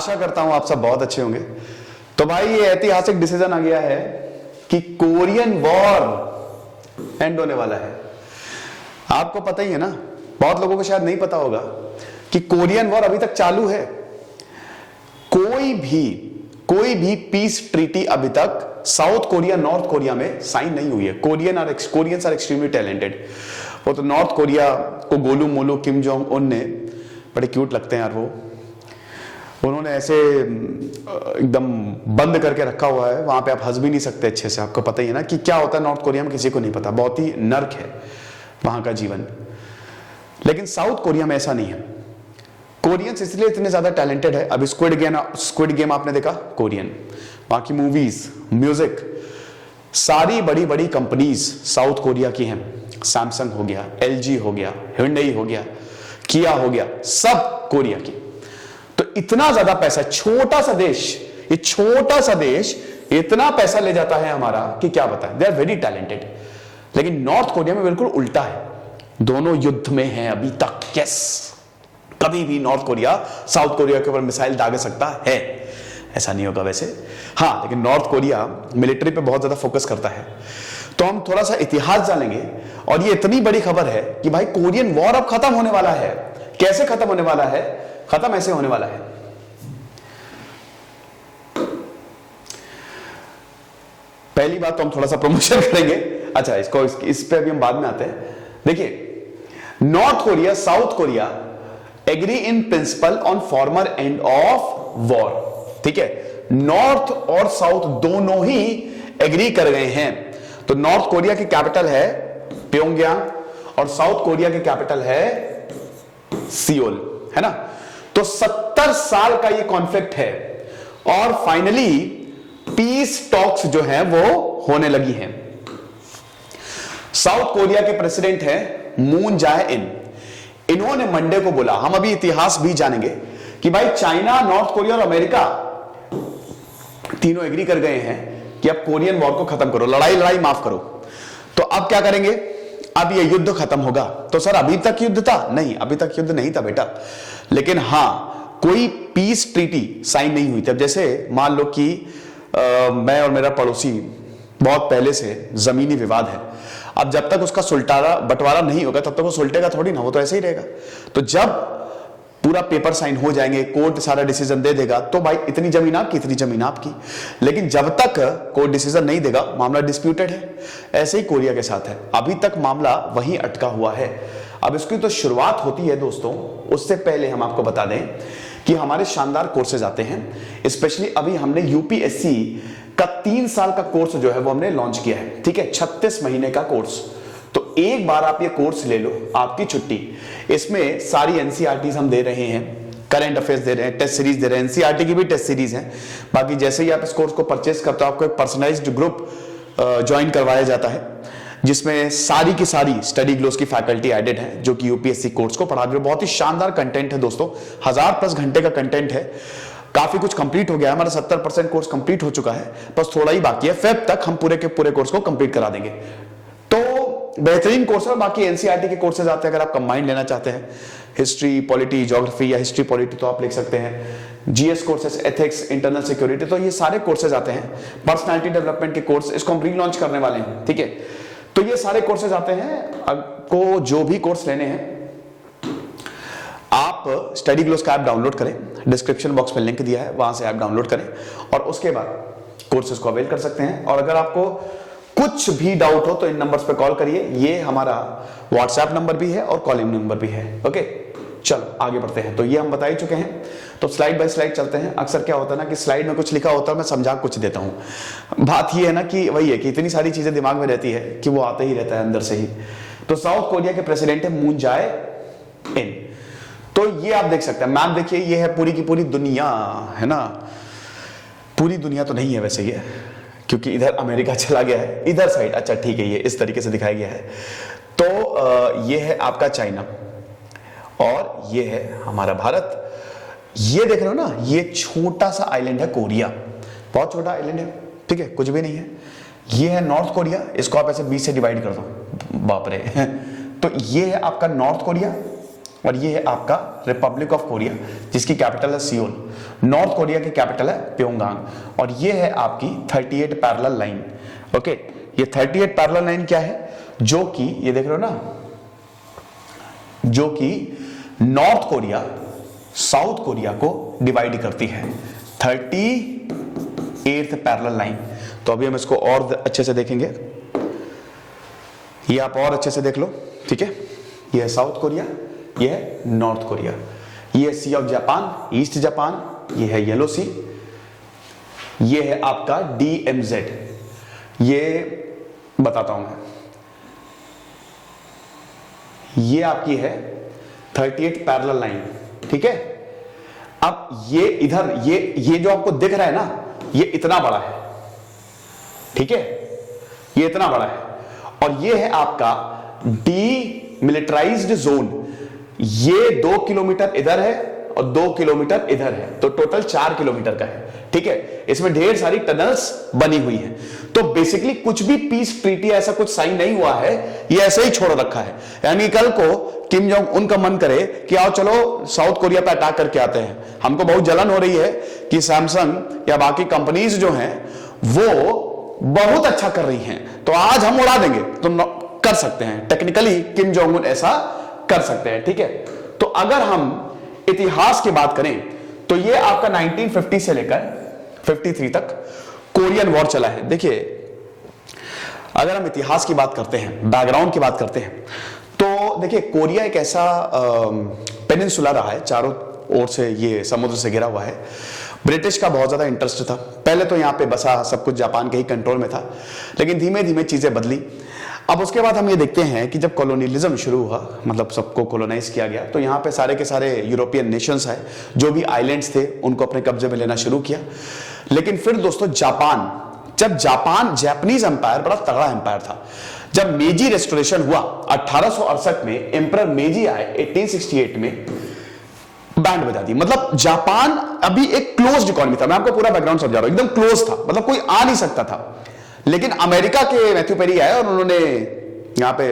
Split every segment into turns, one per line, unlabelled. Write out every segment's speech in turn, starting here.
आशा करता हूं आप सब बहुत अच्छे होंगे। तो भाई ये ऐतिहासिक डिसीजन आ गया है कि कोरियन वॉर एंड होने वाला है। आपको पता ही है ना, बहुत लोगों को शायद नहीं पता होगा कि कोरियन वॉर अभी तक चालू है। कोई भी पीस ट्रीटी अभी तक साउथ कोरिया नॉर्थ कोरिया में साइन नहीं हुई है। Koreans are extremely talented. वो तो नॉर्थ कोरिया को गोलू मोलू किम जोंग उन ने, बड़े क्यूट लगते हैं यार वो, उन्होंने ऐसे एकदम बंद करके रखा हुआ है, वहां पे आप हंस भी नहीं सकते अच्छे से। आपको पता ही है ना कि क्या होता है नॉर्थ कोरिया में, किसी को नहीं पता, बहुत ही नर्क है वहां का जीवन। लेकिन साउथ कोरिया में ऐसा नहीं है। कोरियंस इसलिए इतने ज्यादा टैलेंटेड है। अब स्क्विड गेम आपने देखा, कोरियन, बाकी मूवीज, म्यूजिक, सारी बड़ी बड़ी कंपनीज साउथ कोरिया की हैं। सैमसंग हो गया, एलजी हो गया, hyundai हो गया, किया हो गया, सब कोरिया की। तो इतना ज्यादा पैसा, छोटा सा देश, ये छोटा सा देश इतना पैसा ले जाता है हमारा कि क्या बताएं। They are very talented. लेकिन नॉर्थ कोरिया में बिल्कुल उल्टा है, दोनों युद्ध में हैं अभी तक। यस, कभी भी नॉर्थ कोरिया साउथ कोरिया के ऊपर मिसाइल दाग सकता है, ऐसा नहीं होगा वैसे। हाँ, लेकिन नॉर्थ कोरिया मिलिट्री पे बहुत ज्यादा फोकस करता है। तो हम थोड़ा सा इतिहास जानेंगे, और ये इतनी बड़ी खबर है कि भाई कोरियन वॉर अब खत्म होने वाला है। कैसे खत्म होने वाला है? खत्म ऐसे होने वाला है, पहली बात तो हम थोड़ा सा प्रमोशन करेंगे। अच्छा, इस पे अभी हम बाद में आते हैं। देखिए, North Korea South Korea agree in principle on former end of war. ठीक है, नॉर्थ और साउथ दोनों ही एग्री कर गए हैं। तो नॉर्थ कोरिया की कैपिटल है प्योंगयांग और साउथ कोरिया की कैपिटल है सियोल, है ना। तो 70 साल का ये कॉन्फ्लिक्ट है और फाइनली पीस टॉक्स जो है वो होने लगी हैं। साउथ कोरिया के प्रेसिडेंट हैं मून जाए इन। इन्होंने मंडे को बोला, हम अभी इतिहास भी जानेंगे, कि भाई चाइना, नॉर्थ कोरिया और अमेरिका तीनों एग्री कर गए हैं कि अब कोरियन वॉर को खत्म करो, लड़ाई माफ करो। तो अब क्या करेंगे? अब ये युद्ध खत्म होगा। तो सर अभी तक युद्ध था? नहीं, अभी तक युद्ध नहीं था बेटा। लेकिन हां, कोई पीस ट्रीटी साइन नहीं हुई थी। अब जैसे मान लो कि मैं और मेरा पड़ोसी बहुत पहले से जमीनी विवाद है। अब जब तक उसका बंटवारा नहीं होगा तब तक वो सुलटेगा थोड़ी ना, वो तो ऐसे ही रहेगा। तो जब पूरा पेपर साइन हो जाएंगे, कोर्ट सारा डिसीजन दे देगा, तो भाई इतनी जमीन आपकी, इतनी जमीन आपकी। लेकिन जब तक कोर्ट डिसीजन नहीं देगा, मामला डिस्प्यूटेड है। ऐसे ही कोरिया के साथ है, अभी तक मामला वहीं अटका हुआ है। अब इसकी तो शुरुआत होती है दोस्तों। उससे पहले हम आपको बता दें कि हमारे शानदार कोर्सेज आते हैं। स्पेशली अभी हमने यूपीएससी का 3 साल का कोर्स जो है वो हमने लॉन्च किया है। ठीक है, 36 महीने का कोर्स। तो एक बार आप ये कोर्स ले लो, आपकी छुट्टी। इसमें सारी एनसीईआरटीज हम दे रहे हैं, करंट अफेयर्स दे रहे हैं, टेस्ट सीरीज दे रहे हैं। एनसीईआरटी की भी टेस्ट सीरीज है। बाकी जैसे ही आप इस कोर्स को परचेस करते हो, आपको एक पर्सनलाइज्ड ग्रुप ज्वाइन करवाया जाता है, जिसमें सारी की सारी स्टडी ग्लोस की फैकल्टी एडेड है, जो कि यूपीएससी कोर्स को पढ़ा रही है। बहुत ही शानदार कंटेंट है दोस्तों, 1000+ घंटे का कंटेंट है। काफी कुछ कंप्लीट हो गया है, हमारा 70% कोर्स कंप्लीट हो चुका है, बस थोड़ा ही बाकी है। फेब तक हम पूरे के पूरे कोर्स को कंप्लीट करा देंगे। तो बेहतरीन कोर्स है। बाकी एनसीईआरटी के कोर्सेज आते हैं, अगर आप कंबाइंड लेना चाहते हैं, हिस्ट्री पॉलिटी ज्योग्राफी या हिस्ट्री पॉलिटी, तो आप लिख सकते हैं। GS courses, ethics, internal security, तो ये सारे कोर्सेज आते हैं। पर्सनालिटी डेवलपमेंट के कोर्स, इसको हम रीलॉन्च करने वाले हैं। ठीक है, तो ये सारे कोर्सेज आते हैं। आपको जो भी कोर्स लेने हैं, आप स्टडी ग्लोस का ऐप डाउनलोड करें, डिस्क्रिप्शन बॉक्स में लिंक दिया है, वहां से ऐप डाउनलोड करें और उसके बाद कोर्सेज को अवेल कर सकते हैं। और अगर आपको कुछ भी डाउट हो तो इन नंबर्स पे कॉल करिए। ये हमारा व्हाट्सएप नंबर भी है और कॉलिंग नंबर भी है। ओके, चलो आगे बढ़ते हैं। तो ये हम बता ही चुके हैं, तो स्लाइड बाय स्लाइड चलते हैं। अक्सर क्या होता है ना कि स्लाइड में कुछ लिखा होता है, मैं समझा कुछ देता हूं। बात ये है ना कि वही है कि इतनी सारी चीजें दिमाग में रहती है कि वो आते ही रहता है अंदर से ही। तो साउथ कोरिया के प्रेसिडेंट है मून जाए इन। तो ये आप देख सकते हैं, मैप देखिए, ये है पूरी की पूरी दुनिया, है ना। पूरी दुनिया तो नहीं है वैसे ये, क्योंकि इधर अमेरिका चला गया है, इधर साइड। अच्छा ठीक है, ये इस तरीके से दिखाया गया है। तो ये है आपका चाइना और ये है हमारा भारत। ये देख रहे हो ना, ये छोटा सा आइलैंड है कोरिया, बहुत छोटा आइलैंड है। ठीक है, कुछ भी नहीं है। ये है नॉर्थ कोरिया, इसको आप ऐसे 20 से डिवाइड कर दो, बाप रे। तो ये है आपका नॉर्थ कोरिया और ये है आपका रिपब्लिक ऑफ कोरिया जिसकी कैपिटल है सियोल। नॉर्थ कोरिया की कैपिटल है प्योंगयांग। और ये है आपकी 38 पैरेलल लाइन। ओके, ये 38 पैरेलल लाइन क्या है, जो कि ये देख रहे हो ना, जो कि नॉर्थ कोरिया साउथ कोरिया को डिवाइड करती है, 38th पैरेलल लाइन। तो अभी हम इसको और अच्छे से देखेंगे, ये आप और अच्छे से देख लो, ठीक है। ये है साउथ कोरिया, ये है नॉर्थ कोरिया, ये है सी ऑफ जापान, ईस्ट जापान, ये है येलो सी, ये है आपका DMZ। ये बताता हूं मैं, ये आपकी है 38 पैरेलल लाइन, ठीक है। अब ये इधर ये जो आपको दिख रहा है ना, ये इतना बड़ा है, ठीक है, ये इतना बड़ा है। और ये है आपका डीमिलिटराइज्ड जोन, ये 2 किलोमीटर इधर है और 2 किलोमीटर इधर है, तो टोटल 4 किलोमीटर का है, ठीक है। इसमें ढेर सारी टनल्स बनी हुई है। तो बेसिकली कुछ भी पीस ट्रीटी ऐसा कुछ साइन नहीं हुआ है, ये ऐसे ही छोड़ रखा है। यानी कल को किम जोंग उन का मन करे कि आओ चलो साउथ कोरिया पे अटैक करके आते हैं। हमको बहुत जलन हो रही है कि सैमसंग या बाकी कंपनीज जो हैं वो बहुत अच्छा कर रही हैं, तो आज हम उड़ा देंगे, तो कर सकते हैं। टेक्निकली किम जोंग उन ऐसा कर सकते हैं, ठीक है। तो अगर हम इतिहास की बात करें तो ये आपका 1950 से लेकर 53 तक कोरियन वॉर चला है। देखिए, अगर हम इतिहास की बात करते हैं, बैकग्राउंड की बात करते हैं, तो देखिए कोरिया एक ऐसा पेनिनसुला रहा है, चारों ओर से ये समुद्र से घिरा हुआ है। ब्रिटिश का बहुत ज्यादा इंटरेस्ट था। पहले तो यहाँ पे बसा सब कुछ जापान के ही कंट्रोल में था, लेकिन धीमे धीमे चीजें बदली। अब उसके बाद हम ये देखते हैं कि जब कॉलोनियलिज्म शुरू हुआ, मतलब सबको कॉलोनाइज किया गया, तो यहाँ पे सारे के सारे यूरोपियन नेशंस है, जो भी आइलैंड्स थे उनको अपने कब्जे में लेना शुरू किया। लेकिन फिर दोस्तों जब जापान जापानीज एम्पायर बड़ा तगड़ा एम्पायर था। जब मेजी रेस्टोरेशन हुआ 1868 में, एम्परर मेजी आए 1868 में, बैंड बजा दी। मतलब जापान अभी एक क्लोज्ड इकोनॉमी था। मैं आपको पूरा बैकग्राउंड समझा रहा हूं, एकदम क्लोज था, मतलब कोई आ नहीं सकता था। लेकिन अमेरिका के मैथ्यू पेरी आए और उन्होंने यहां पे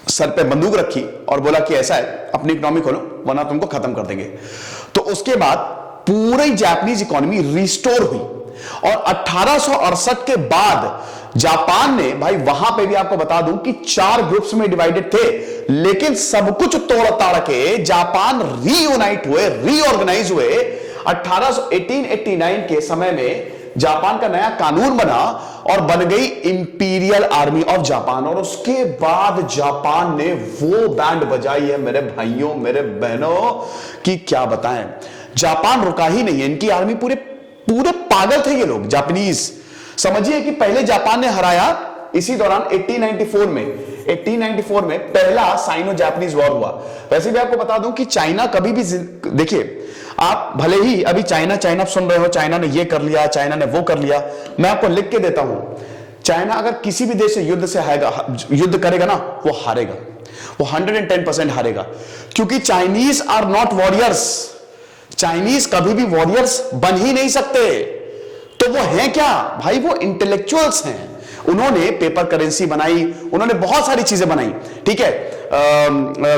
सर पे बंदूक रखी और बोला कि ऐसा है, अपनी इकोनॉमी खोलो वरना तुमको खत्म कर देंगे। तो उसके बाद पूरी जापानीज इकोनॉमी रिस्टोर हुई। और 1868 के बाद जापान ने, भाई वहां पे भी आपको बता दूं कि 4 ग्रुप्स में डिवाइडेड थे, लेकिन सब कुछ तोड़ ताड़ के जापान रीयूनाइट हुए, रीऑर्गेनाइज हुए। 1889 के समय में जापान का नया कानून बना और बन गई इंपीरियल आर्मी ऑफ जापान। और उसके बाद जापान ने वो बैंड बजाई है मेरे भाइयों मेरे बहनों कि क्या बताएं। जापान रुका ही नहीं है, इनकी आर्मी पूरे पागल थे ये लोग जापानीज। समझिए कि पहले जापान ने हराया इसी दौरान 1894 में पहला साइनो जापानीज वॉर हुआ। वैसे भी आपको बता दूं कि चाइना कभी भी, देखिए आप भले ही अभी चाइना सुन रहे हो, चाइना ने ये कर लिया, चाइना ने वो कर लिया, मैं आपको लिख के देता हूं, चाइना अगर किसी भी देश से युद्ध करेगा ना, वो हारेगा, वो 110% हारेगा। क्योंकि Chinese are not warriors, Chinese कभी भी वॉरियर्स बन ही नहीं सकते। तो वो हैं क्या भाई, वो इंटेलेक्चुअल्स हैं। उन्होंने पेपर करेंसी बनाई, उन्होंने बहुत सारी चीजें बनाई, ठीक है।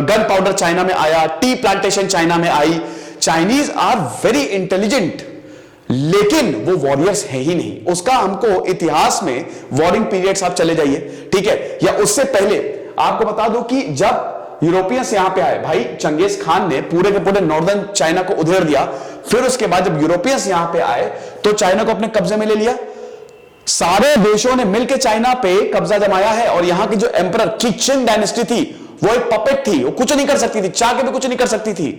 गन पाउडर चाइना में आया, टी प्लांटेशन चाइना में आई। चाइनीज आर वेरी इंटेलिजेंट, लेकिन वो वॉरियर्स है ही नहीं। उसका हमको इतिहास में वॉरिंग पीरियड्स आप चले जाइए, ठीक है। या उससे पहले आपको बता दूं कि जब यूरोपियंस यहां पे आए, भाई चंगेज खान ने पूरे के पूरे नॉर्दर्न चाइना को उधेड़ दिया। फिर उसके बाद जब यूरोपियंस यहां पे आए तो चाइना को अपने कब्जे में ले लिया। सारे देशों ने मिलकर चाइना पे कब्जा जमाया है। और यहां की जो एम्परर किचिंग डायनेस्टी थी, वो एक पपेट थी, वो कुछ नहीं कर सकती थी, चाह के भी कुछ नहीं कर सकती थी।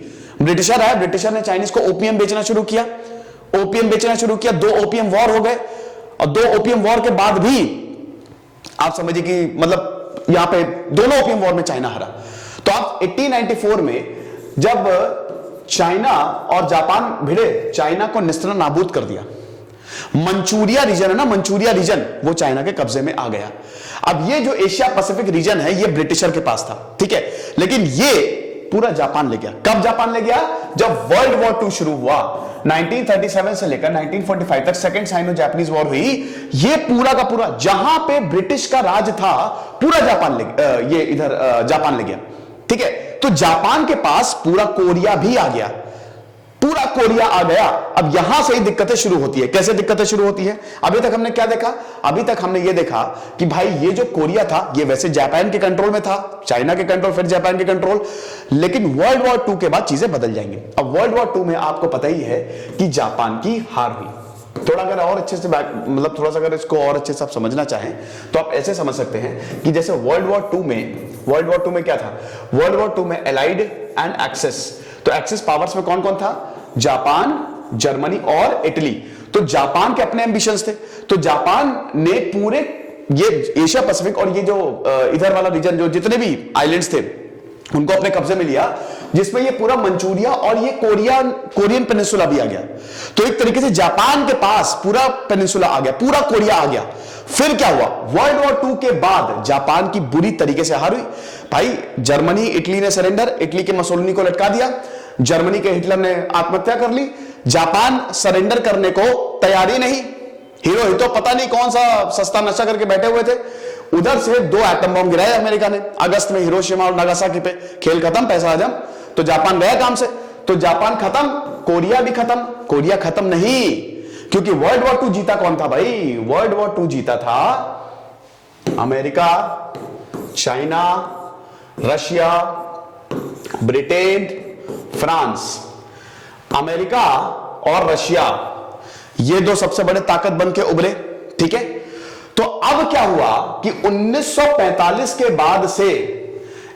ब्रिटिशर आए, ब्रिटिशर ने चाइनीज को ओपियम बेचना शुरू किया, 2 ओपियम वॉर हो गए। और 2 ओपियम वॉर के बाद भी आप समझिए कि मतलब यहां पे दोनों ओपियम वॉर में चाइना हारा। तो आप 1894 में जब चाइना और जापान भिड़े, चाइना को निस्तना नाबूद कर दिया। मंचूरिया रीजन है ना, मंचूरिया रीजन वो चाइना के कब्जे में आ गया। अब ये जो एशिया पैसिफिक रीजन है, ये ब्रिटिशर के पास था, ठीक है। लेकिन ये पूरा जापान ले गया। कब जापान ले गया? जब वर्ल्ड वॉर 2 शुरू हुआ। 1937 से लेकर 1945 तक सेकेंड साइनो जापानीज वॉर हुई। ये पूरा का पूरा जहां पे ब्रिटिश का राज था, पूरा जापान ये इधर जापान ले गया। ठीक है, तो जापान के पास पूरा कोरिया भी आ गया, पूरा कोरिया आ गया। अब यहां से ही दिक्कतें शुरू होती है। कैसे दिक्कतें शुरू होती है? अभी तक हमने क्या देखा? अभी तक हमने ये देखा कि भाई ये जो कोरिया था ये वैसे जापान के कंट्रोल में था, चाइना के कंट्रोल, फिर जापान के कंट्रोल, लेकिन वर्ल्ड वॉर 2 के बाद चीजें बदल जाएंगी। अब वर्ल्ड वॉर 2 में आपको पता ही है कि जापान की हार हुई। थोड़ा अगर और अच्छे से मतलब थोड़ा सा अगर इसको और अच्छे से आप समझना चाहें तो आप ऐसे समझ सकते हैं कि जैसे वर्ल्ड वॉर 2 में क्या था? वर्ल्ड वॉर 2 में एलाइड एंड एक्सेस, तो एक्सेस पावर्स में कौन कौन था? जापान, जर्मनी और इटली। तो जापान के अपने एम्बिशंस थे, तो जापान ने पूरे ये एशिया पैसिफिक और ये जो इधर वाला रीजन, जो जितने भी आइलैंड्स थे उनको अपने कब्जे में लिया, जिसमें ये पूरा मंचूरिया और ये कोरियन पेनिनसुला भी आ गया। तो एक तरीके से जापान के पास पूरा पेनिनसुला आ गया, पूरा कोरिया आ गया। फिर क्या हुआ? वर्ल्ड वॉर 2 के बाद जापान की बुरी तरीके से हार हुई। भाई जर्मनी, इटली ने सरेंडर, इटली के मसोलिनी को लटका दिया, जर्मनी के हिटलर ने आत्महत्या कर ली, जापान सरेंडर करने को तैयारी नहीं। हिरोहितो पता नहीं कौन सा सस्ता नशा करके बैठे हुए थे। उधर से 2 एटम बम गिराए अमेरिका ने अगस्त में हिरोशिमा और नागासाकी पे। खेल खत्म, पैसा हजम। तो जापान गया काम से, तो जापान खत्म, कोरिया भी खत्म। कोरिया खत्म नहीं, क्योंकि वर्ल्ड वॉर 2 जीता कौन था भाई? वर्ल्ड वॉर 2 जीता था America, China, Russia, Britain, France. America और रशिया ये 2 सबसे बड़े ताकत बन के उभरे। ठीक है, तो अब क्या हुआ कि 1945 के बाद से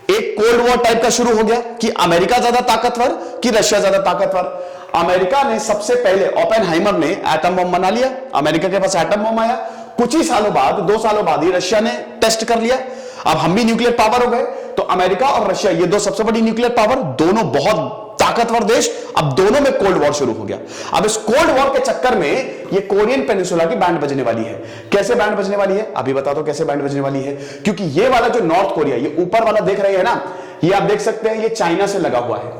एक कोल्ड वॉर टाइप का शुरू हो गया कि अमेरिका ज्यादा ताकतवर कि रशिया ज्यादा ताकतवर। अमेरिका ने सबसे पहले, ओपेनहाइमर ने एटम बम बना लिया, अमेरिका के पास एटम बम आया। कुछ ही सालों बाद, 2 सालों बाद ही रशिया ने टेस्ट कर लिया। अब हम भी न्यूक्लियर पावर हो गए। तो अमेरिका और रशिया ये 2 सबसे बड़ी न्यूक्लियर पावर, दोनों बहुत ताकतवर देश, अब दोनों में कोल्ड वॉर शुरू हो गया। अब इस कोल्ड वॉर के चक्कर में ये कोरियन पेनिनसुला की बैंड बजने वाली है। कैसे बैंड बजने वाली है? अभी बता दो कैसे बैंड बजने वाली है। क्योंकि ये वाला जो नॉर्थ कोरिया, ये ऊपर वाला देख रहे हैं ना, ये आप देख सकते हैं, ये चाइना से लगा हुआ है।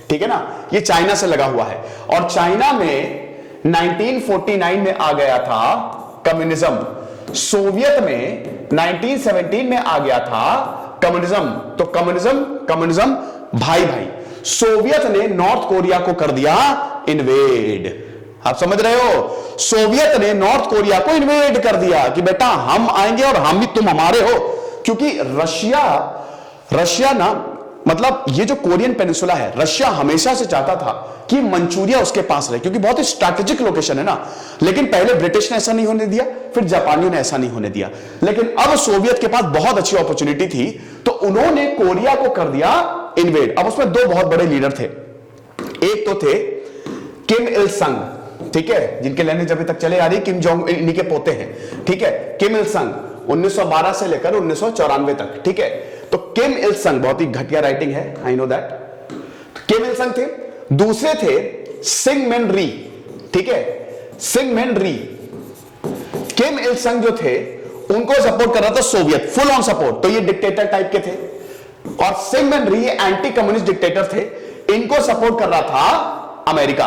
ठीक है ना, ये चाइना से लगा हुआ है। और चाइना में 1949 में आ गया था कम्युनिज्म। सोवियत में 1917 में आ गया था कम्युनिज्म। तो कम्युनिज्म भाई भाई। सोवियत ने नॉर्थ कोरिया को कर दिया इन्वेड। आप समझ रहे हो? सोवियत ने नॉर्थ कोरिया को इन्वेड कर दिया कि बेटा हम आएंगे और हम भी तुम हमारे हो। क्योंकि रशिया ना, मतलब ये जो कोरियन पेनिनसुला है, रशिया हमेशा से चाहता था कि मंचूरिया उसके पास रहे, क्योंकि बहुत ही स्ट्रैटेजिक लोकेशन है ना। लेकिन पहले ब्रिटिश ने ऐसा नहीं होने दिया, फिर जापानियों ने ऐसा नहीं होने दिया। लेकिन अब सोवियत के पास बहुत अच्छी अपॉर्चुनिटी थी, तो उन्होंने कोरिया को कर दिया इन्वेड। अब उसमें 2 बहुत बड़े लीडर थे। एक तो थे किम इल संग, ठीक है, जिनके लाइनेज अभी तक चले आ रही, किम जोंग इन्हीं के पोते हैं। ठीक है, किम इल संग 1912 से लेकर 1994 तक। ठीक है, तो किम इल संग, बहुत ही घटिया राइटिंग है, आई नो दैट। किम इल संग थे। दूसरे थे सिंगमेन री। ठीक है, सिंगमेन री। किम इल संग जो थे उनको सपोर्ट कर रहा था सोवियत, फुल ऑन सपोर्ट। तो ये डिक्टेटर टाइप के थे। और सिंगमेन री एंटी कम्युनिस्ट डिक्टेटर थे, इनको सपोर्ट कर रहा था अमेरिका।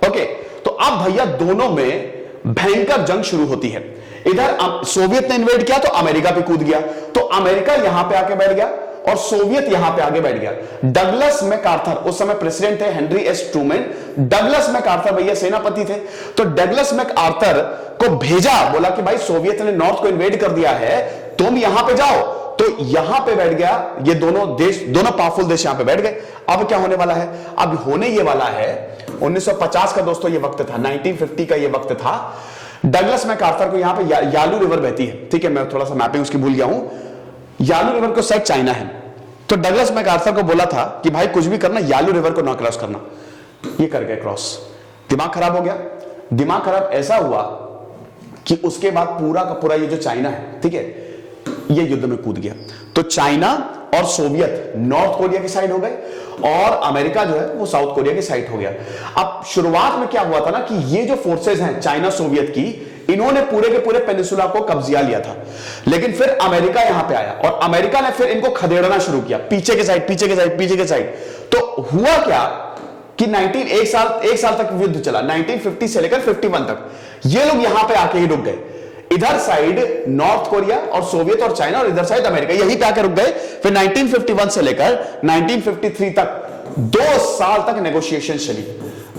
ओके, तो अब भैया दोनों में भयंकर जंग शुरू होती है। इधर सोवियत ने इन्वेड किया तो अमेरिका पे कूद गया, तो अमेरिका यहां पे आके बैठ गया और सोवियत यहां पे आगे बैठ गया। डगलस मैकार्थर उस समय प्रेसिडेंट थे, Henry S Trueman. Douglas MacArthur भैया सेनापति थे। तो डगलस मैकार्थर को भेजा, बोला कि भाई सोवियत ने नॉर्थ को इन्वेड कर दिया है, तुम यहां पे जाओ। तो यहां पे बैठ गया, ये दोनों देश, दोनों पावरफुल देश यहां पे बैठ गए। अब क्या होने वाला है? अब होने ये वाला है 1950 का दोस्तों ये वक्त था, 1950 का ये वक्त था। डगलस मैकार्थर को यहां पे यालू रिवर बहती है। ठीक है, मैं थोड़ा सा मैपिंग उसकी भूल गया हूं। यालू रिवर को साइड चाइना है। तो डगलस मैकार्थर को बोला था कि भाई कुछ भी करना, यालू रिवर को ना क्रॉस करना। ये कर गए क्रॉस। दिमाग खराब हो गया। दिमाग खराब ऐसा हुआ कि उसके बाद पूरा का पूरा ये जो चाइना है, ठीक है, ये युद्ध में कूद गया। तो चाइना और सोवियत नॉर्थ कोरिया की साइड हो गए और अमेरिका जो है वो साउथ कोरिया की साइड हो गया। अब शुरुआत में क्या हुआ था ना कि ये जो फोर्सेस हैं चाइना सोवियत की, इन्होंने पूरे के पूरे पेनिसुला को कब्जा लिया था। लेकिन फिर अमेरिका यहां पे आया और अमेरिका ने फिर इनको खदेड़ना शुरू किया, पीछे के साइड, पीछे के साइड, पीछे के साइड। तो हुआ क्या कि एक साल तक युद्ध चला, 1950 से लेकर 51 तक। ये लोग यहां पे आके ही रुक गए। इधर साइड नॉर्थ कोरिया और सोवियत और चाइना, और इधर साइड अमेरिका, यहीं पे आके रुक गए। फिर 1951 से लेकर 1953 तक 2 साल तक नेगोशिएशन चली,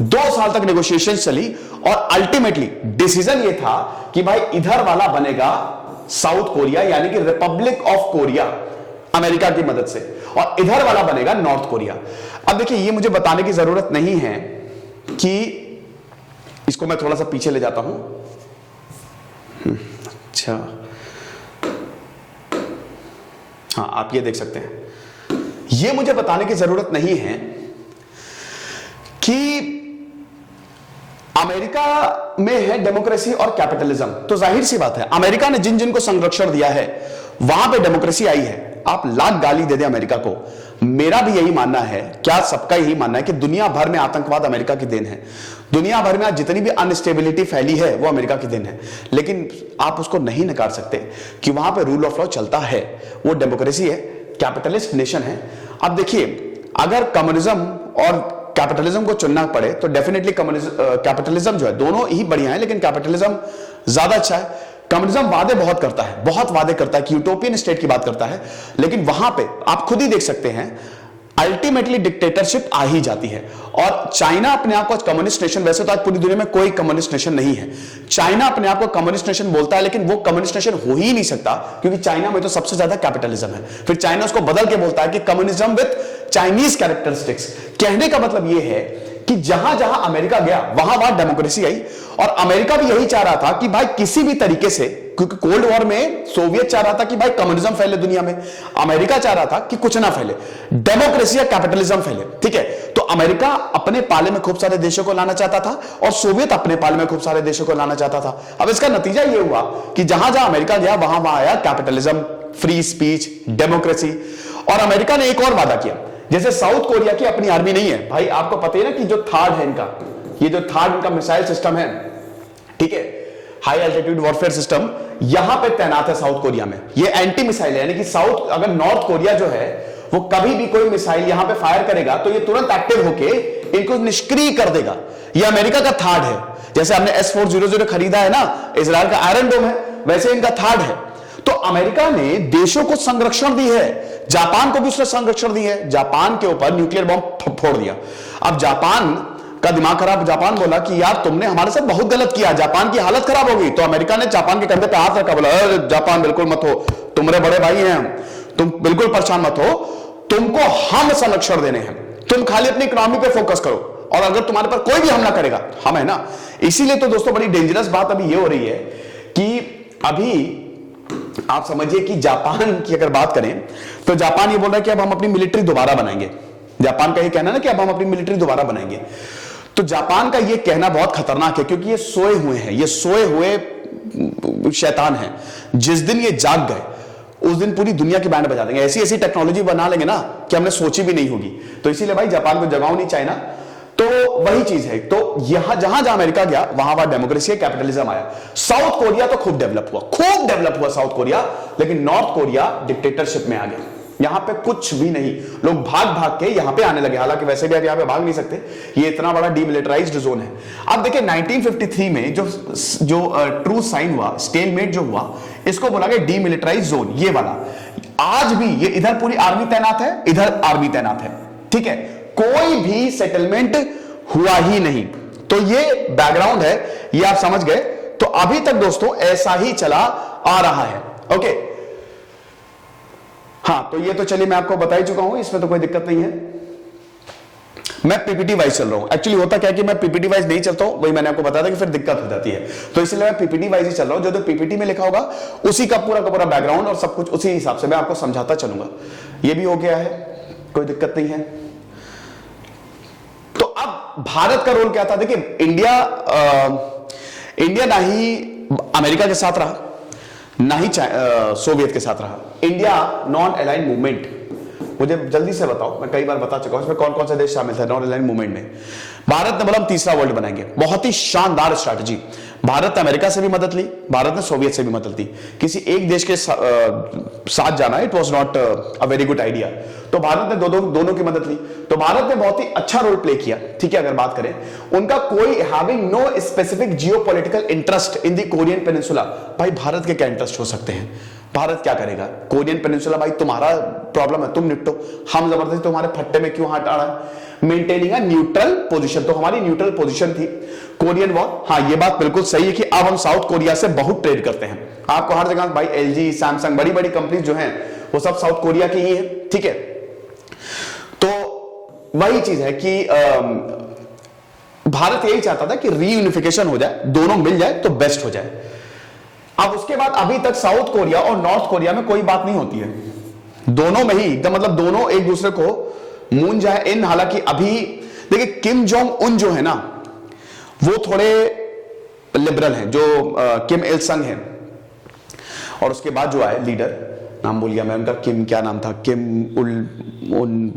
2 साल तक नेगोशिएशन चली। और अल्टीमेटली डिसीजन ये था कि भाई इधर वाला बनेगा साउथ कोरिया, यानी कि रिपब्लिक ऑफ कोरिया, अमेरिका की मदद से, और इधर वाला बनेगा नॉर्थ कोरिया। अब देखिए, ये मुझे बताने की जरूरत नहीं है कि इसको मैं थोड़ा सा पीछे ले जाता हूं। अच्छा, हाँ, आप ये देख सकते हैं। ये मुझे बताने की जरूरत नहीं है कि अमेरिका में है डेमोक्रेसी और कैपिटलिज्म। तो जाहिर सी बात है, अमेरिका ने जिन जिन को संरक्षण दिया है वहां पे डेमोक्रेसी आई है। आप लाख गाली दे दें अमेरिका को, मेरा भी यही मानना है, क्या सबका यही मानना है कि दुनिया भर में आतंकवाद अमेरिका की देन है। दुनिया भर में आज जितनी भी अनस्टेबिलिटी फैली है वो अमेरिका की देन है। लेकिन आप उसको नहीं नकार सकते कि वहां पे रूल ऑफ लॉ चलता है, वो डेमोक्रेसी है, कैपिटलिस्ट नेशन है। अब देखिए, अगर कम्युनिज्म और कैपिटलिज्म को चुनना पड़े तो डेफिनेटली कैपिटलिज्म जो है, दोनों ही बढ़िया है, लेकिन कैपिटलिज्म ज्यादा अच्छा है। कम्युनिज्म वादे बहुत करता है, बहुत वादे करता है कि यूटोपियन स्टेट की बात करता है, लेकिन वहां पे आप खुद ही देख सकते हैं अल्टीमेटली डिक्टेटरशिप आ ही जाती है। और चाइना अपने आप को आज कम्युनिस्ट नेशन, वैसे तो आज पूरी दुनिया में कोई कम्युनिस्ट नेशन नहीं है, चाइना अपने आप को कम्युनिस्ट नेशन बोलता है, लेकिन वो कम्युनिस्ट नेशन हो ही नहीं सकता, क्योंकि चाइना में तो सबसे ज्यादा कैपिटलिज्म है। फिर चाइना उसको बदल के बोलता है कि कम्युनिज्म विद चाइनीज कैरेक्टरिस्टिक्स। कहने का मतलब यह है कि जहां जहां अमेरिका गया वहां वहां डेमोक्रेसी आई। और अमेरिका भी यही चाह रहा था कि भाई किसी भी तरीके से, क्योंकि कोल्ड वॉर में सोवियत चाह रहा था कि भाई कम्युनिज्म फैले दुनिया में, अमेरिका चाह रहा था कि कुछ ना फैले, डेमोक्रेसी या कैपिटलिज्म फैले। ठीक है, तो अमेरिका अपने पाले में खूब सारे देशों को लाना चाहता था और सोवियत अपने पाले में खूब सारे देशों को लाना चाहता था। अब इसका नतीजा यह हुआ कि जहां जहां अमेरिका गया वहां वहां आया कैपिटलिज्म, फ्री स्पीच, डेमोक्रेसी। और अमेरिका ने एक और वादा किया, जैसे साउथ कोरिया की अपनी आर्मी नहीं है भाई, आपको पता है ना कि जो थार्ड है इनका, ये जो थार्ड इनका मिसाइल सिस्टम है, ठीक है, हाई एल्टीट्यूड वॉरफेयर सिस्टम, यहां पे तैनात है साउथ कोरिया में। ये एंटी मिसाइल है, यानी कि साउथ, अगर नॉर्थ कोरिया जो है वो कभी भी कोई मिसाइल यहां पे फायर करेगा तो ये तुरंत एक्टिव होके इनको निष्क्रिय कर देगा। ये अमेरिका का थार्ड है। जैसे हमने S-400 खरीदा है ना, इजराइल का आयरन डोम है, वैसे इनका थार्ड है। तो अमेरिका ने देशों को संरक्षण दी है, जापान को भी उसने संरक्षण दी है, जापान के ऊपर न्यूक्लियर बॉम्ब फोड़ दिया। अब जापान का दिमाग खराब, जापान बोला कि यार तुमने हमारे साथ बहुत गलत किया, जापान की हालत खराब हो गई। तो अमेरिका ने जापान के कंधे पे हाथ रखा, बोला जापान बिल्कुल मत हो, तुम्हारे बड़े भाई हैं हम, तुम बिल्कुल परेशान मत हो, तुमको हम संरक्षण देने हैं, तुम खाली अपनी इकोनॉमी पे फोकस करो, और अगर तुम्हारे पर कोई भी हमला करेगा, हम है ना। इसीलिए तो दोस्तों बड़ी डेंजरस बात अभी ये हो रही है कि अभी आप समझिए कि जापान की अगर बात करें तो जापान ये बोल रहा है कि अब हम अपनी मिलिट्री दोबारा बनाएंगे। जापान का ये कहना है ना कि अब हम अपनी मिलिट्री दोबारा बनाएंगे। तो जापान का ये कहना बहुत खतरनाक है, क्योंकि ये सोए हुए हैं, ये सोए हुए शैतान हैं। जिस दिन ये जाग गए उस दिन पूरी दुनिया की बैंड बजा देंगे, ऐसी ऐसी टेक्नोलॉजी बना लेंगे ना कि हमने सोची भी नहीं होगी। तो इसीलिए भाई जापान को जगाओ नहीं, चाइना। तो वही चीज है। तो यहां जहां जहां अमेरिका गया वहां वहां डेमोक्रेसी, कैपिटलिज्म आया। साउथ कोरिया तो खूब डेवलप हुआ साउथ कोरिया, लेकिन नॉर्थ कोरिया डिक्टेटरशिप में आ गया। यहां पे कुछ भी नहीं, लोग भाग भाग के यहां पे आने लगे, हालांकि वैसे भी आप यहां पे भाग नहीं सकते, ये इतना बड़ा डीमिलिटराइज्ड जोन है। अब देखिए 1953 में जो ट्रू साइन हुआ, स्टेलमेट जो हुआ, इसको बोला गया डीमिलिटराइज्ड जोन, ये वाला। आज भी ये इधर पूरी आर्मी तैनात है, इधर आर्मी तैनात है, ठीक है, कोई भी सेटलमेंट हुआ ही नहीं। तो ये बैकग्राउंड है, ये आप समझ गए। तो अभी तक दोस्तों ऐसा ही चला आ रहा है। ओके, हाँ, तो ये तो चलिए मैं आपको बता ही चुका हूं, इसमें तो कोई दिक्कत नहीं है। मैं पीपीटी वाइज चल रहा हूं। एक्चुअली होता क्या है कि मैं पीपीटी वाइज नहीं चलता हूं, वही मैंने आपको बताया था कि फिर दिक्कत हो जाती है, तो इसलिए मैं पीपीटी वाइज ही चल रहा हूं। जो पीपीटी में लिखा होगा उसी का पूरा बैकग्राउंड और सब कुछ उसी हिसाब से मैं आपको समझाता चलूंगा। ये भी हो गया है, कोई दिक्कत नहीं है। तो अब भारत का रोल क्या था? देखिए, इंडिया ना ही अमेरिका के साथ रहा, ना ही सोवियत के साथ रहा। इंडिया नॉन अलाइंड मूवमेंट, मुझे जल्दी से बताओ, मैं कई बार बता चुका हूं इसमें कौन कौन से देश शामिल थे नॉन अलाइंड मूवमेंट में। भारत ने बोला हम तीसरा वर्ल्ड बनाएंगे, बहुत ही शानदार स्ट्रैटेजी। भारत ने अमेरिका से भी मदद ली, भारत ने सोवियत से भी मदद ली। किसी एक देश के साथ जाना it was not a very good idea. तो भारत ने दोनों की मदद ली। तो भारत ने बहुत ही अच्छा रोल प्ले किया, ठीक है। अगर बात करें उनका कोई having no specific geopolitical interest in the Korean peninsula, भाई भारत के क्या इंटरेस्ट हो सकते हैं, भारत क्या करेगा? कोरियन पेनिनसुला भाई तुम्हारा प्रॉब्लम है, तुम निपटो, हम जबरदस्ती तुम्हारे फट्टे में क्यों हाथ डाला? मेंटेनिंग अ न्यूट्रल पोजीशन, तो हमारी न्यूट्रल पोजीशन थी कोरियन वॉर। हाँ ये बात बिल्कुल सही है कि अब हम साउथ कोरिया से बहुत ट्रेड करते हैं। आपको हर जगह भाई एलजी, सैमसंग, बड़ी बड़ी कंपनीज जो हैं वो सब साउथ कोरिया की ही है, ठीक है। तो वही चीज है कि भारत यही चाहता था कि रीयूनिफिकेशन हो जाए, दोनों मिल जाए तो बेस्ट हो जाए। अब उसके बाद अभी तक साउथ कोरिया और नॉर्थ कोरिया में कोई बात नहीं होती है, दोनों में ही एकदम मतलब दोनों एक दूसरे को मून जाए इन। हालांकि अभी देखिए किम जोंग उन जो है ना वो थोड़े लिबरल हैं, जो किम इल संग है, और उसके बाद जो आए लीडर, नाम भूल गया मैं उनका, किम क्या नाम था, किम उल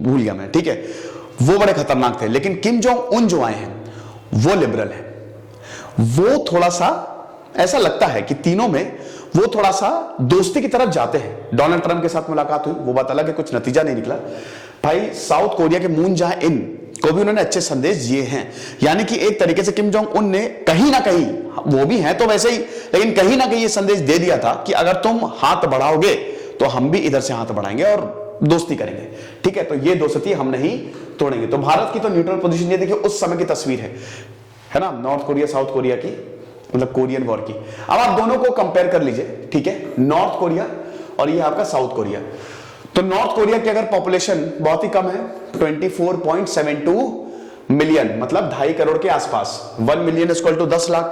भूल गया मैं, ठीक है, वो बड़े खतरनाक थे। लेकिन किम जोंग उन जो आए हैं वो लिबरल है, वो थोड़ा सा ऐसा लगता है कि तीनों में वो थोड़ा सा दोस्ती की तरफ जाते हैं। डोनाल्ड ट्रंप के साथ मुलाकात हुई, वो बात अलग है, कुछ नतीजा नहीं निकला। भाई साउथ कोरिया के मून जाए इन को भी उन्होंने अच्छे संदेश दिए हैं, यानी कि एक तरीके से किम जोंग उन ने कहीं ना कहीं, वो भी हैं तो वैसे ही, लेकिन कहीं ना कहीं ये संदेश दे दिया था कि अगर तुम हाथ बढ़ाओगे तो हम भी इधर से हाथ बढ़ाएंगे और दोस्ती करेंगे, ठीक है। तो ये दोस्ती हम नहीं तोड़ेंगे। तो भारत की तो न्यूट्रल पोजीशन, ये देखिए उस समय की तस्वीर है ना, नॉर्थ कोरिया साउथ कोरिया की, मतलब कोरियन वॉर की। अब आप दोनों को कंपेयर कर लीजिए, ठीक है, नॉर्थ कोरिया और ये आपका साउथ कोरिया। तो नॉर्थ कोरिया की अगर पॉपुलेशन बहुत ही कम है, 24.72 मिलियन, मतलब 2.5 करोड़ के आसपास। 1 million equal to 10 lakh,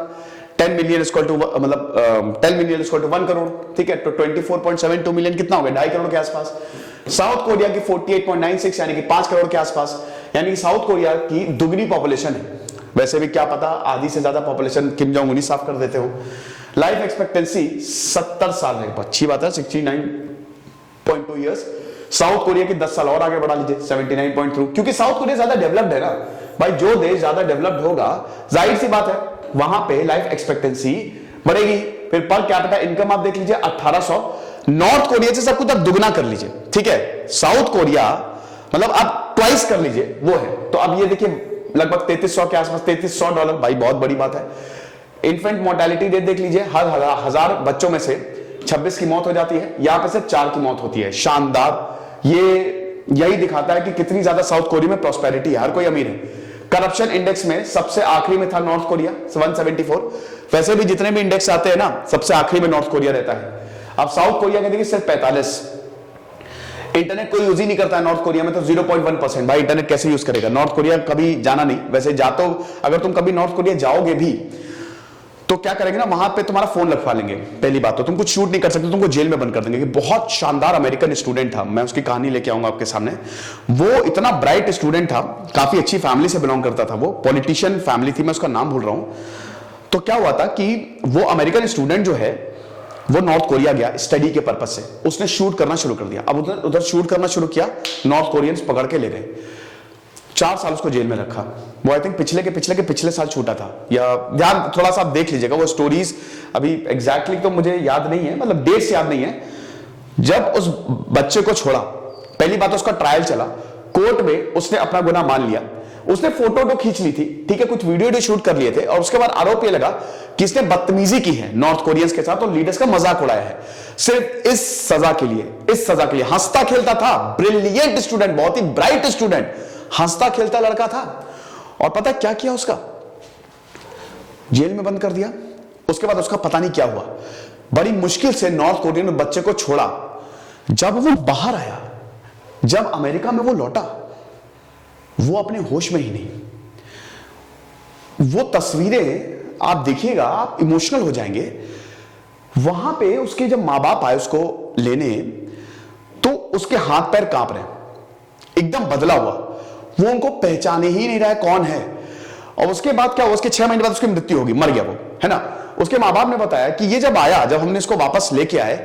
10 million equal to मतलब 10 मिलियन इक्वल टू 1 करोड़, ठीक है। तो 24.72 मिलियन कितना हो गया? 2.5 करोड़ के आसपास। साउथ कोरिया की 48.96 यानी कि 5 करोड़ के आसपास, यानी कि साउथ कोरिया की दुगनी पॉपुलेशन है। वैसे भी क्या पता आधी से ज्यादा पॉपुलेशन किम जोंग उन ही साफ कर देते हो। लाइफ एक्सपेक्टेंसी 70 साल है, अच्छी बात है, 69.2 इयर्स। साउथ कोरिया की 10 साल और आगे बढ़ा लीजिए, 79.2, क्योंकि साउथ कोरिया ज्यादा डेवलप्ड है ना भाई। जो देश ज्यादा डेवलप्ड होगा जाहिर सी बात है वहां पे लाइफ एक्सपेक्टेंसी बढ़ेगी। फिर पर कैपिटा इनकम आप देख लीजिए 1800, नॉर्थ कोरिया से सब कुछ आप दुगना कर लीजिए, ठीक है। साउथ कोरिया मतलब आप ट्वाइस कर लीजिए, वो है। तो अब ये देखिए लगभग 3300 के आसपास, $3300, भाई बहुत बड़ी बात है। इन्फेंट मोर्टेलिटी रेट देख लीजिए, हर 1000 बच्चों में से 26 की मौत हो जाती है, यहां पे से 4 की मौत होती है। शानदार, ये यही दिखाता है कि कितनी ज्यादा साउथ कोरिया में प्रॉस्पेरिटी है, हर कोई अमीर है। करप्शन इंडेक्स में सबसे आखिरी में था नॉर्थ कोरिया, 174। वैसे भी जितने भी इंडेक्स आते हैं ना सबसे आखिरी में नॉर्थ कोरिया रहता है। अब साउथ कोरिया के देखिए सिर्फ 45। इंटरनेट कोई यूज ही नहीं करता है नॉर्थ कोरिया में, तो 0.1%। भाई इंटरनेट कैसे यूज करेगा? नॉर्थ कोरिया कभी जाना नहीं, वैसे जातो अगर तुम कभी नॉर्थ कोरिया जाओगे भी तो क्या करेंगे ना, वहां पे तुम्हारा फोन रखवा लेंगे। पहली बात तो तुम कुछ शूट नहीं कर सकते, तुमको जेल में बंद कर देंगे। कि बहुत शानदार अमेरिकन स्टूडेंट था, मैं उसकी कहानी लेके आऊंगा आपके सामने। वो इतना ब्राइट स्टूडेंट था, काफी अच्छी फैमिली से बिलोंग करता था, वो पॉलिटिशियन फैमिली थी, मैं उसका नाम भूल रहा हूं। तो क्या हुआ था कि वो अमेरिकन स्टूडेंट जो है वो नॉर्थ कोरिया गया स्टडी के पर्पज से, उसने शूट करना शुरू कर दिया। अब उधर शूट करना शुरू किया, नॉर्थ कोरियंस पकड़ के ले गए, 4 साल उसको जेल में रखा। वो आई थिंक पिछले साल छूटा था, या ध्यान थोड़ा सा आप देख लीजिएगा वो स्टोरीज, अभी एग्जैक्टली तो मुझे याद नहीं है, मतलब डेट्स याद नहीं है। जब उस बच्चे को छोड़ा, पहली बात उसका ट्रायल चला, कोर्ट में उसने अपना गुनाह मान लिया, उसने फोटो खींच ली थी, ठीक है, कुछ वीडियो शूट कर लिए थे, और उसके बाद आरोप ये लगा कि इसने बदतमीजी की है नॉर्थ कोरियंस के साथ और लीडर्स का मजाक उड़ाया है। सिर्फ इस सजा के लिए हंसता खेलता था, ब्रिलियंट स्टूडेंट, बहुत ही ब्राइट स्टूडेंट, हंसता खेलता लड़का था। और पता क्या किया उसका? जेल में बंद कर दिया। उसके बाद उसका पता नहीं क्या हुआ, बड़ी मुश्किल से नॉर्थ कोरिया ने बच्चे को छोड़ा। जब वो बाहर आया, जब अमेरिका में वो लौटा, वो अपने होश में ही नहीं। वो तस्वीरें आप देखिएगा, आप इमोशनल हो जाएंगे। वहां पे उसके जब मां बाप आए उसको लेने, तो उसके हाथ पैर कांप रहे, एकदम बदला हुआ, वो उनको पहचाने ही नहीं रहा है कौन है। और उसके बाद क्या हुआ, उसके 6 महीने बाद उसकी मृत्यु होगी, मर गया वो, है ना। उसके मां बाप ने बताया कि ये जब आया, जब हमने इसको वापस लेके आए,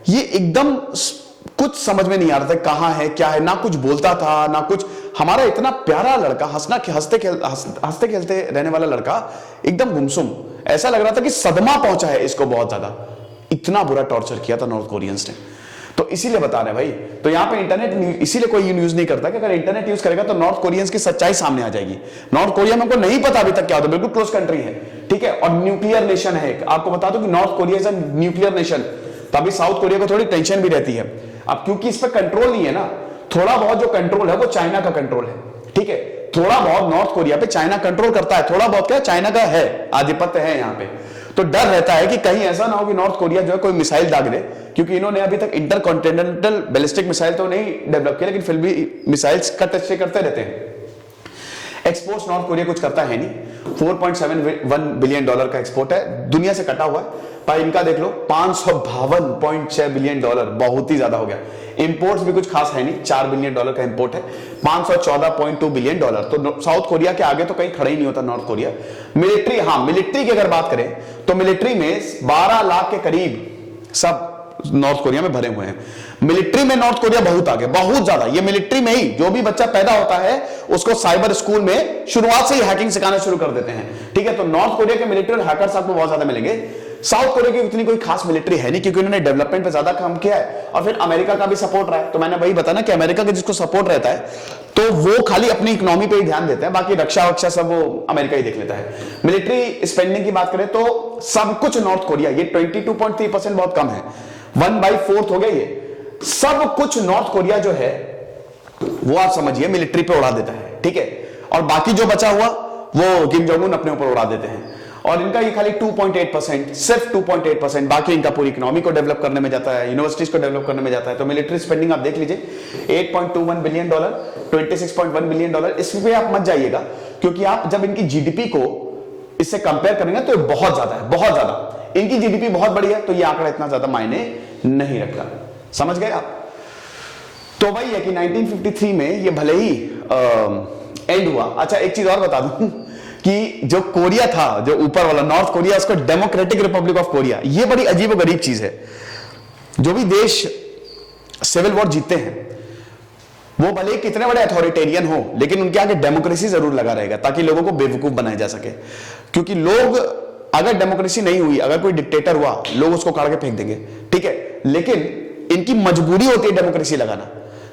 ये एकदम कुछ समझ में नहीं आ रहा था कहां है क्या है, ना कुछ बोलता था ना कुछ। हमारा इतना प्यारा लड़का, हंसते खेलते रहने वाला लड़का एकदम गुमसुम, ऐसा लग रहा था कि सदमा पहुंचा है इसको बहुत ज्यादा, इतना बुरा टॉर्चर किया था नॉर्थ कोरियंस ने। तो इसीलिए बता रहे भाई, तो यहां पे इंटरनेट, इसीलिए कोई न्यूज नहीं करता कि अगर इंटरनेट यूज करेगा तो नॉर्थ कोरियंस की सच्चाई सामने आ जाएगी। नॉर्थ कोरिया में हमको नहीं पता अभी तक क्या होता है, बिल्कुल क्लोज कंट्री है, ठीक है, और न्यूक्लियर नेशन है। आपको बता दो कि north Korea is a nuclear nation, तभी साउथ कोरिया को थोड़ी टेंशन भी रहती है। अब क्योंकि इस पर कंट्रोल नहीं है ना, थोड़ा बहुत जो कंट्रोल है वो चाइना का कंट्रोल है, ठीक है, थोड़ा बहुत नॉर्थ कोरिया पे चाइना कंट्रोल करता है, थोड़ा बहुत क्या चाइना का है, आधिपत्य है यहां पे। तो डर रहता है कि कहीं ऐसा ना हो कि नॉर्थ कोरिया जो है कोई मिसाइल दाग दे, क्योंकि इन्होंने अभी तक इंटरकॉन्टिनेंटल बैलिस्टिक मिसाइल तो नहीं डेवलप किया, लेकिन फिर भी मिसाइल्स का टेस्ट करते रहते हैं। एक्सपोर्ट्स नॉर्थ कोरिया कुछ करता है नहीं, 4.71 बिलियन डॉलर का एक्सपोर्ट है, दुनिया से कटा हुआ है। भाई इनका देख लो 552.6 बिलियन डॉलर, बहुत ही ज्यादा हो गया। इंपोर्ट्स भी कुछ खास है नहीं, 4 बिलियन डॉलर का इंपोर्ट है, 514.2 बिलियन डॉलर। तो साउथ कोरिया के आगे तो कहीं खड़ा ही नहीं होता नॉर्थ कोरिया। मिलिट्री, हाँ मिलिट्री की अगर बात करें तो मिलिट्री में 12 लाख के करीब सब नॉर्थ कोरिया में भरे हुए हैं। मिलिट्री में नॉर्थ कोरिया बहुत आगे, बहुत ज्यादा। ये मिलिट्री में ही जो भी बच्चा पैदा होता है उसको साइबर स्कूल में शुरुआत से ही हैकिंग सिखाना शुरू कर देते हैं, ठीक है। तो नॉर्थ कोरिया के मिलिट्री और हैकर्स आपको बहुत ज्यादा मिलेंगे। साउथ कोरिया की उतनी कोई खास मिलिट्री है नहीं, क्योंकि उन्होंने डेवलपमेंट पे ज्यादा काम किया है, और फिर अमेरिका का भी सपोर्ट रहा है। तो मैंने वही बताया ना कि अमेरिका का जिसको सपोर्ट रहता है तो वो खाली अपनी इकोनॉमी पे ही ध्यान देते हैं, बाकी रक्षा वक्षा सब वो अमेरिका ही देख लेता है। मिलिट्री स्पेंडिंग की बात करें तो सब कुछ नॉर्थ कोरिया, ये 22.3% बहुत कम है, 1/4 हो गया। ये सब कुछ नॉर्थ कोरिया जो है वो आप समझिए मिलिट्री पे उड़ा देता है, ठीक है, और बाकी जो बचा हुआ वो किम जोंग उन अपने ऊपर उड़ा देते हैं। और इनका ये खाली 2.8%, सिर्फ 2.8%, बाकी इनका पूरी इकोनॉमी को डेवलप करने में जाता है, यूनिवर्सिटीज को डेवलप करने में जाता है। तो मिलिट्री स्पेंडिंग आप देख लीजिए, 8.21 बिलियन डॉलर, 26.1 बिलियन डॉलर। इसमें आप मत जाइएगा, क्योंकि आप जब इनकी जीडीपी को इससे कंपेयर करेंगे तो बहुत ज्यादा है, बहुत ज्यादा। इनकी जीडीपी बहुत बड़ी है, तो ये आंकड़ा इतना ज्यादा मायने नहीं रखता। समझ गए आप? तो वही है कि 1953 में ये भले ही एंड हुआ। अच्छा एक चीज और बता दूं कि जो कोरिया था, जो ऊपर वाला नॉर्थ कोरिया, उसको डेमोक्रेटिक रिपब्लिक ऑफ कोरिया, ये बड़ी अजीब और गरीब चीज है। जो भी देश सिविल वॉर जीतते हैं वो भले ही कितने बड़े अथॉरिटेरियन हो, लेकिन उनके आगे डेमोक्रेसी जरूर लगा रहेगा, ताकि लोगों को बेवकूफ बनाया जा सके। क्योंकि लोग, अगर डेमोक्रेसी नहीं हुई, अगर कोई डिक्टेटर हुआ, लोग उसको काट के फेंक देंगे, ठीक है, लेकिन इनकी मजबूरी होती है डेमोक्रेसी लगाना।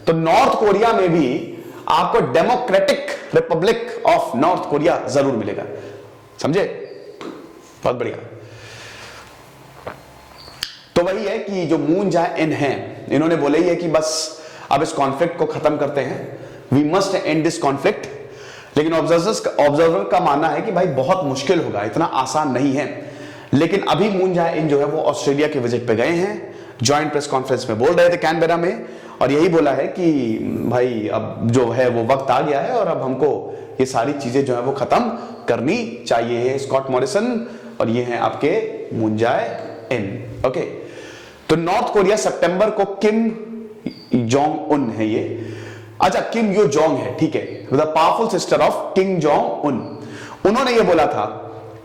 तो नॉर्थ कोरिया में भी आपको democratic Republic of north Korea जरूर मिलेगा, समझे? बहुत बढ़िया। तो वही है कि जो मून जाए इन है, इन्होंने बोले ही है कि बस अब इस कॉन्फ्लिक्ट को खत्म करते हैं, we must end this conflict. लेकिन ऑब्जर्वर का मानना है कि भाई बहुत मुश्किल होगा, इतना आसान नहीं है। लेकिन अभी मून जाए इन जो है वो ऑस्ट्रेलिया के विजिट पे गए हैं, ज्वाइंट प्रेस कॉन्फ्रेंस में बोल रहे थे कैनबेरा में, और यही बोला है कि भाई अब जो है वो वक्त आ गया है और अब हमको ये सारी चीजें जो है वो खत्म करनी चाहिए। स्कॉट मॉरिसन, और ये हैं आपके मून जाए इन। ओके, तो नॉर्थ कोरिया सितंबर को किम जोंग उन है ये, अच्छा किम यो जोंग है, ठीक है, the powerful sister of Kim Jong उन। उन्होंने ये बोला था,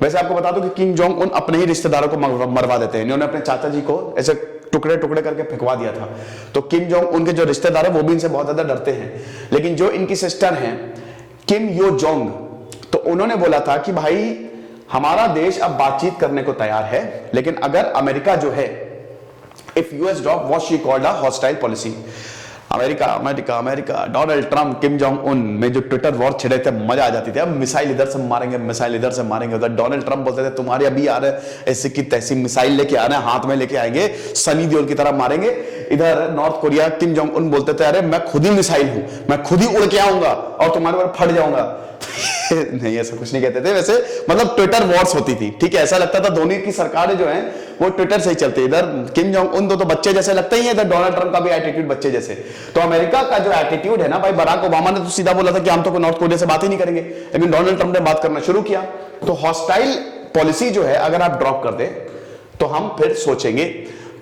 वैसे आपको बता दूं कि किम जोंग उन अपने ही रिश्तेदारों को मरवा देते हैं। इन्होंने अपने चाचा जी को ऐसे टुकड़े टुकड़े करके फेंकवा दिया था। तो किम जोंग उनके जो रिश्तेदार है वो भी इनसे बहुत ज्यादा डरते हैं। लेकिन जो इनकी सिस्टर हैं किम यो जोंग, तो उन्होंने बोला था कि भाई हमारा देश अब बातचीत करने को तैयार है, लेकिन अगर अमेरिका जो है, if US drop what she called a hostile policy, America America America, Donald Trump, Kim Jong उन में जो ट्विटर वॉर छिड़े थे, मजा आ जाती थी। अब मिसाइल इधर से मारेंगे, मिसाइल इधर से मारेंगे। उधर डोनाल्ड ट्रंप बोलते थे तुम्हारे अभी आ रहे ऐसे की तैसी मिसाइल लेके आ रहे हैं, हाथ में लेके आएंगे, सनी देओल की तरह मारेंगे। इधर नॉर्थ कोरिया किम जोंग उन बोलते थे अरे मैं खुद ही मिसाइल हूं, मैं खुद ही उड़ के आऊंगा और तुम्हारे ऊपर फट जाऊंगा। नहीं ऐसा कुछ नहीं कहते थे, वैसे मतलब ट्विटर वॉर्स होती थी, ठीक है। ऐसा लगता था दोनों की सरकारें जो हैं वो ट्विटर से ही चलती है। इधर किम जोंग उन तो बच्चे जैसे लगते ही है, इधर डोनाल्ड ट्रंप का भी एटीट्यूड बच्चे जैसे। तो अमेरिका का जो एटीट्यूड है ना भाई, बराक ओबामा ने तो सीधा बोला था कि हम तो नॉर्थ कोरिया से बात ही नहीं करेंगे, लेकिन डोनाल्ड ट्रंप ने बात करना शुरू किया। तो हॉस्टाइल पॉलिसी जो है अगर आप ड्रॉप कर दे तो हम फिर सोचेंगे।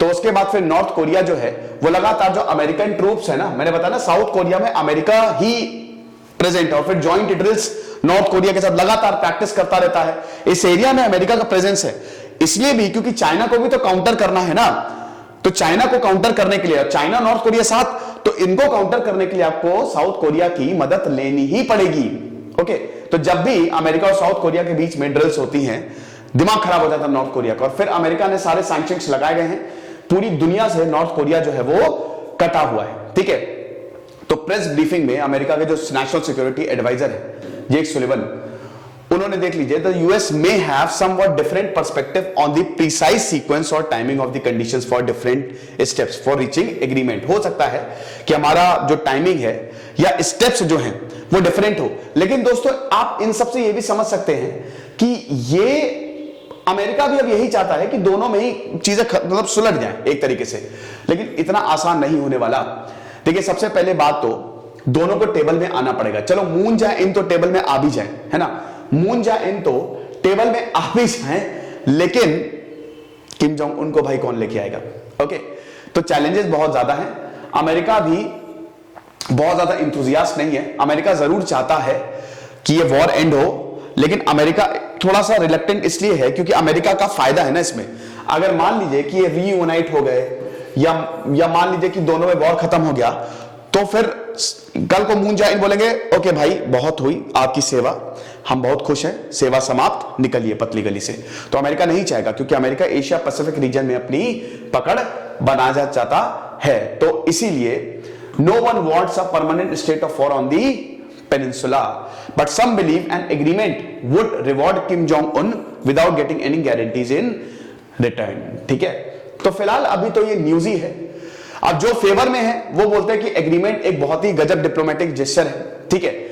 तो उसके बाद फिर नॉर्थ कोरिया जो है वो लगातार जो अमेरिकन ट्रूप्स है ना, मैंने बताया ना साउथ कोरिया में अमेरिका ही प्रेजेंट है, और फिर ज्वाइंट ड्रिल्स नॉर्थ कोरिया के साथ लगातार प्रैक्टिस करता रहता है। इस एरिया में अमेरिका का प्रेजेंस है, इसलिए भी क्योंकि चाइना को भी तो काउंटर करना है ना। तो चाइना को काउंटर करने के लिए, चाइना नॉर्थ कोरिया साथ, तो इनको काउंटर करने के लिए आपको साउथ कोरिया की मदद लेनी ही पड़ेगी। ओके, तो जब भी अमेरिका और साउथ कोरिया के बीच में ड्रिल्स होती हैं, दिमाग खराब हो जाता नॉर्थ कोरिया का, और फिर अमेरिका ने सारे सैंक्शंस लगाए गए हैं, पूरी दुनिया से नॉर्थ कोरिया जो है वो कटा हुआ है, ठीक है। तो प्रेस ब्रीफिंग में अमेरिका के जो नेशनल सिक्योरिटी एडवाइजर है जेक सुलिवन, उन्होंने देख लीजिए, the US may have somewhat different perspective on the precise sequence और timing of the conditions for different steps for reaching agreement. हो सकता है कि हमारा जो टाइमिंग है या स्टेप्स जो हैं वो डिफरेंट हो, लेकिन दोस्तों आप इन सबसे ये भी समझ सकते हैं कि ये अमेरिका भी अब यही चाहता है कि दोनों में ही चीजें मतलब सुलझ जाएं एक तरीके से, लेकिन इतना आसान नहीं होने वाला। देखिए सबसे पहले बात तो दोनों को टेबल में आना पड़ेगा। चलो मून जाए इन तो टेबल में आ भी जाए, है ना, मून जाए इन तो टेबल में आ भी जाए, लेकिन किम जोंग उन को भाई कौन लेके आएगा? ओके, तो चैलेंजेस बहुत ज्यादा हैं। अमेरिका भी बहुत ज्यादा इंथुजियास्ट नहीं है। अमेरिका जरूर चाहता है कि ये वॉर एंड हो, लेकिन अमेरिका थोड़ा सा रिलक्टेंट इसलिए है क्योंकि अमेरिका का फायदा है ना इसमें। अगर मान लीजिए कि ये रीयूनाइट हो गए या मान लीजिए कि दोनों में वॉर खत्म हो गया, तो फिर कल को मून जाइन बोलेंगे ओके भाई बहुत हुई आपकी सेवा, हम बहुत खुश हैं, सेवा समाप्त, निकलिए पतली गली से। तो अमेरिका नहीं चाहेगा क्योंकि अमेरिका एशिया पैसिफिक रीजन में अपनी पकड़ बनाना चाहता है। तो इसीलिए no one wants a permanent state of war on the peninsula, but some believe an agreement would reward Kim Jong Un without getting any guarantees in return. ठीक है, तो फिलहाल अभी तो ये न्यूज ही है। अब जो फेवर में है वो बोलते हैं कि एग्रीमेंट एक बहुत ही गजब डिप्लोमेटिक जेस्चर है, ठीक है।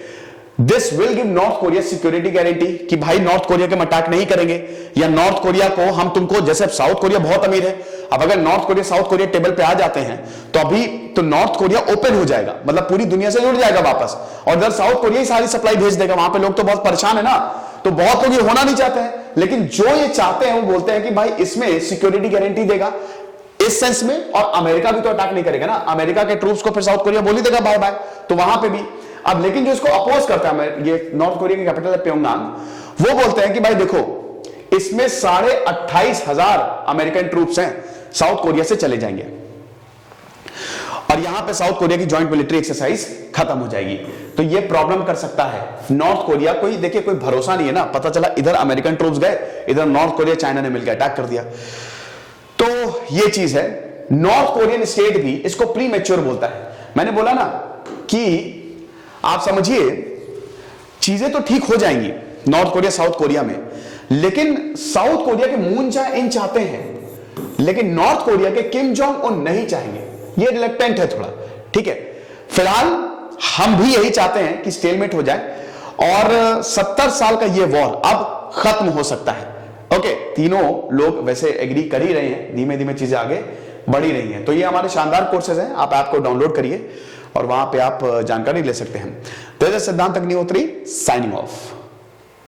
This will give north Korea security guarantee कि भाई नॉर्थ कोरिया के हम अटैक नहीं करेंगे, या नॉर्थ कोरिया को हम तुमको, जैसे साउथ कोरिया बहुत अमीर है, अब अगर north Korea South Korea table पे आ जाते हैं तो अभी तो नॉर्थ कोरिया ओपन हो जाएगा, मतलब पूरी दुनिया से जुड़ जाएगा वापस, और इधर साउथ कोरिया ही सारी सप्लाई भेज देगा। वहां पे लोग तो बहुत परेशान है ना, तो बहुत लोग ये होना नहीं चाहते हैं, लेकिन जो ये चाहते हैं वो बोलते हैं कि भाई इसमें सिक्योरिटी गारंटी देगा इस सेंस में, और अमेरिका भी तो अटैक नहीं करेगा ना, अमेरिका के ट्रूप्स को फिर साउथ कोरिया बोल ही देगा बाय बाय, तो वहां पे भी। अब लेकिन जो इसको अपोज करता है, ये नॉर्थ कोरिया की कैपिटल है प्योंगयांग, वो बोलते हैं कि भाई देखो इसमें 28,500 अमेरिकन ट्रूप्स हैं, साउथ कोरिया से चले जाएंगे और यहां पे साउथ कोरिया की जॉइंट मिलिट्री एक्सरसाइज खत्म हो जाएगी। तो ये प्रॉब्लम कर सकता है नॉर्थ कोरिया। कोई देखिए कोई भरोसा नहीं है ना, पता चला इधर अमेरिकन ट्रूप्स गए, इधर नॉर्थ कोरिया चाइना ने मिलकर अटैक कर दिया, तो ये चीज है। नॉर्थ कोरियन स्टेट भी इसको प्री मैच्योर बोलता है। मैंने बोला ना कि आप समझिए चीजें तो ठीक हो जाएंगी नॉर्थ कोरिया साउथ कोरिया में, लेकिन साउथ कोरिया के मून जाए इन चाहते हैं, लेकिन नॉर्थ कोरिया के किम जोंग उन नहीं चाहेंगे, ये रिलक्टेंट है थोड़ा, ठीक है। फिलहाल हम भी यही चाहते हैं कि स्टेलमेट हो जाए और 70 साल का ये वॉर अब खत्म हो सकता है। ओके, तीनों लोग वैसे एग्री कर ही रहे हैं, धीमे धीमे चीजें आगे बढ़ ही रही हैं। तो ये हमारे शानदार कोर्सेज हैं, आप ऐप को डाउनलोड करिए और वहां पे आप जानकारी ले सकते हैं। तेजस सिद्धांत अग्निहोत्री साइनिंग ऑफ।